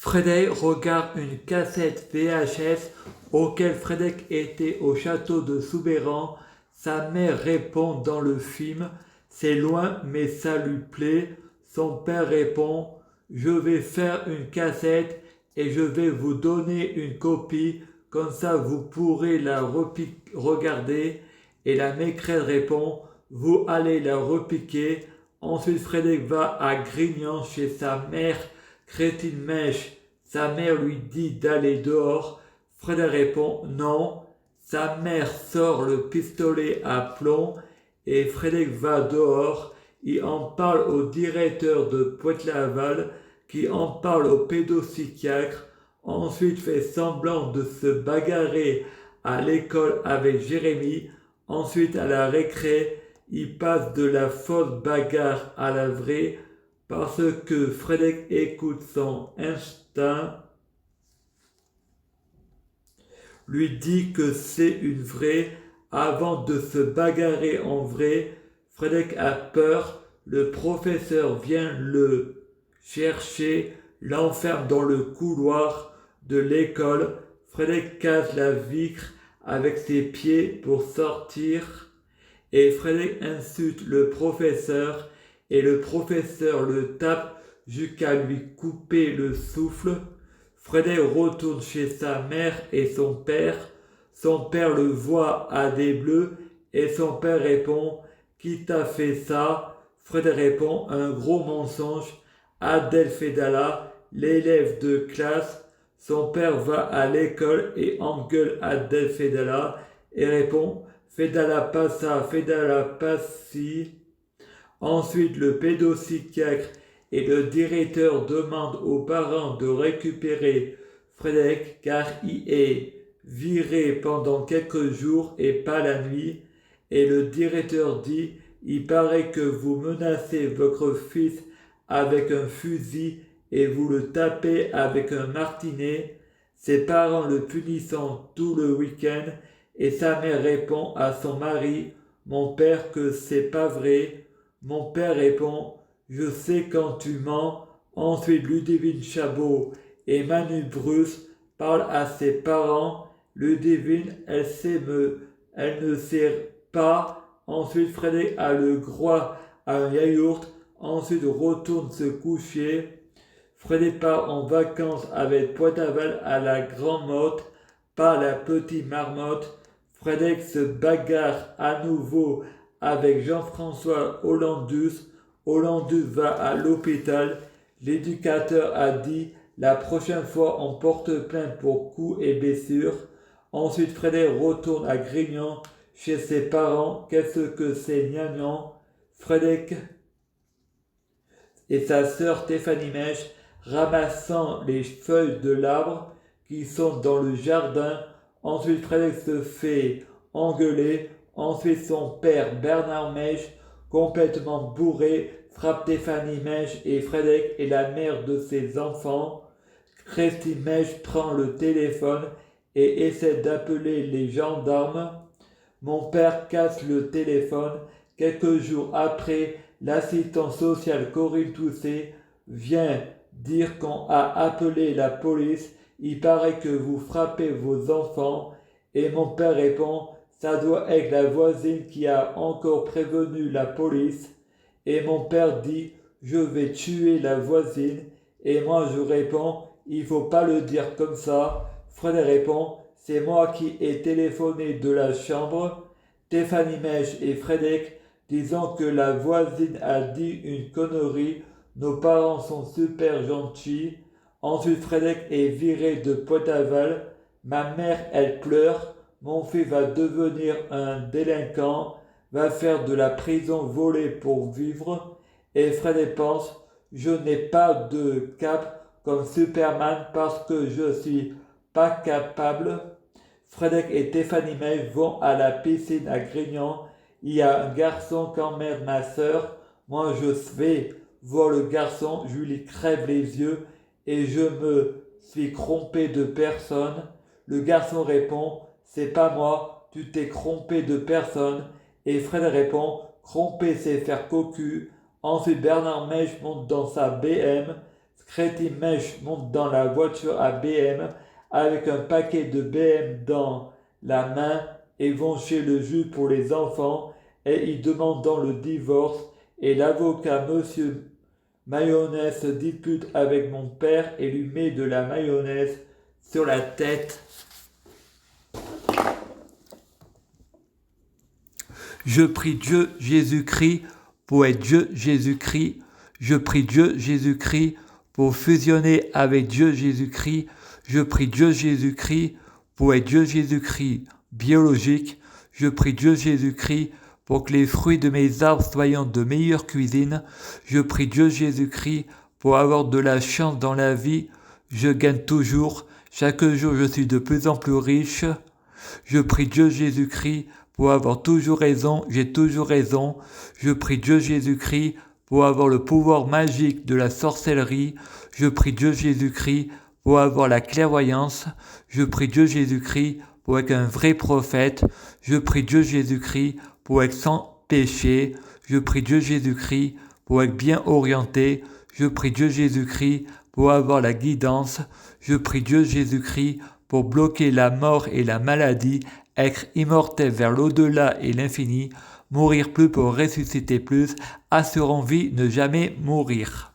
Frédéric regarde une cassette VHS auquel Frédéric était au château de Soubeyran. Sa mère répond dans le film: c'est loin mais ça lui plaît. Son père répond: je vais faire une cassette et je vais vous donner une copie, comme ça vous pourrez la regarder. Et la maîtresse répond: vous allez la repiquer. Ensuite Frédéric va à Grignan chez sa mère Crétine Mèche. Sa mère lui dit d'aller dehors. Frédéric répond non. Sa mère sort le pistolet à plomb et Frédéric va dehors. Il en parle au directeur de Pointe-Laval qui en parle au pédopsychiatre. Ensuite fait semblant de se bagarrer à l'école avec Jérémy. Ensuite à la récré, il passe de la fausse bagarre à la vraie parce que Frédéric écoute son instinct, lui dit que c'est une vraie. Avant de se bagarrer en vrai, Frédéric a peur. Le professeur vient le chercher, l'enferme dans le couloir de l'école. Frédéric casse la vitre avec ses pieds pour sortir et Frédéric insulte le professeur et le professeur le tape jusqu'à lui couper le souffle. Frédéric retourne chez sa mère et son père. Son père le voit à des bleus et son père répond: qui t'a fait ça? Frédéric répond: un gros mensonge. Adèle Fedala, l'élève de classe. Son père va à l'école et engueule Adèle Fedala et répond: Fedala pas ça, Fedala pas ci. Ensuite, le pédopsychiatre et le directeur demandent aux parents de récupérer Frédéric car il est viré pendant quelques jours et pas la nuit. Et le directeur dit: il paraît que vous menacez votre fils avec un fusil et vous le tapez avec un martinet. Ses parents le punissant tout le week-end et sa mère répond à son mari: mon père, que c'est pas vrai. Mon père répond: je sais quand tu mens. Ensuite, Ludivine Chabot et Manu Bruce parlent à ses parents. Ludivine, elle ne sait pas. Ensuite, Frédéric a le droit à un yaourt. Ensuite, retourne se coucher. Frédéric part en vacances avec Poitavin à la Grande Motte, pas la Petite Marmotte. Frédéric se bagarre à nouveau avec Jean-François Hollandus. Hollandus va à l'hôpital. L'éducateur a dit: la prochaine fois on porte plainte pour coups et blessures. Ensuite Frédéric retourne à Grignan chez ses parents. Qu'est-ce que c'est gnangnan? Frédéric et sa sœur Stéphanie Mèche ramassant les feuilles de l'arbre qui sont dans le jardin. Ensuite Frédéric se fait engueuler. Ensuite son père Bernard Mèche, complètement bourré, frappe Stéphanie Mèche et Frédéric est la mère de ses enfants. Christine Mèche prend le téléphone et essaie d'appeler les gendarmes. Mon père casse le téléphone. Quelques jours après, l'assistante sociale Corinne Toussaint vient dire qu'on a appelé la police. Il paraît que vous frappez vos enfants. Et mon père répond: ça doit être la voisine qui a encore prévenu la police. Et mon père dit: je vais tuer la voisine. Et moi je réponds: il faut pas le dire comme ça. Frédéric répond: c'est moi qui ai téléphoné de la chambre. Stéphanie Mèche et Frédéric disant que la voisine a dit une connerie. Nos parents sont super gentils. Ensuite Frédéric est viré de Poitavin. Ma mère, elle pleure. Mon fils va devenir un délinquant, va faire de la prison volée pour vivre. Et Frédéric pense: je n'ai pas de cap comme Superman parce que je suis pas capable. Frédéric et Stéphanie May vont à la piscine à Grignan. Il y a un garçon quand même, ma sœur. Moi je vais voir le garçon, je lui crève les yeux et je me suis trompé de personne. Le garçon répond: c'est pas moi, tu t'es trompé de personne. Et Frédéric répond: tromper c'est faire cocu. Ensuite Bernard Mèche monte dans sa BM. Scréti Mèche monte dans la voiture à BM avec un paquet de BM dans la main et vont chez le juge pour les enfants et ils demandent le divorce et l'avocat Monsieur Mayonnaise se dispute avec mon père et lui met de la mayonnaise sur la tête. Je prie Dieu Jésus-Christ pour être Dieu Jésus-Christ. Je prie Dieu Jésus-Christ pour fusionner avec Dieu Jésus-Christ. Je prie Dieu Jésus-Christ pour être Dieu Jésus-Christ biologique. Je prie Dieu Jésus-Christ pour que les fruits de mes arbres soient de meilleure cuisine. Je prie Dieu Jésus-Christ pour avoir de la chance dans la vie. Je gagne toujours. Chaque jour, je suis de plus en plus riche. Je prie Dieu Jésus-Christ pour avoir toujours raison. J'ai toujours raison. Je prie Dieu Jésus-Christ pour avoir le pouvoir magique de la sorcellerie. Je prie Dieu Jésus-Christ pour avoir la clairvoyance. Je prie Dieu Jésus-Christ pour être un vrai prophète. Je prie Dieu Jésus-Christ pour être sans péché. Je prie Dieu Jésus-Christ pour être bien orienté. Je prie Dieu Jésus-Christ pour avoir la guidance. Je prie Dieu Jésus-Christ pour bloquer la mort et la maladie, être immortel vers l'au-delà et l'infini, mourir plus pour ressusciter plus, assurant vie, ne jamais mourir.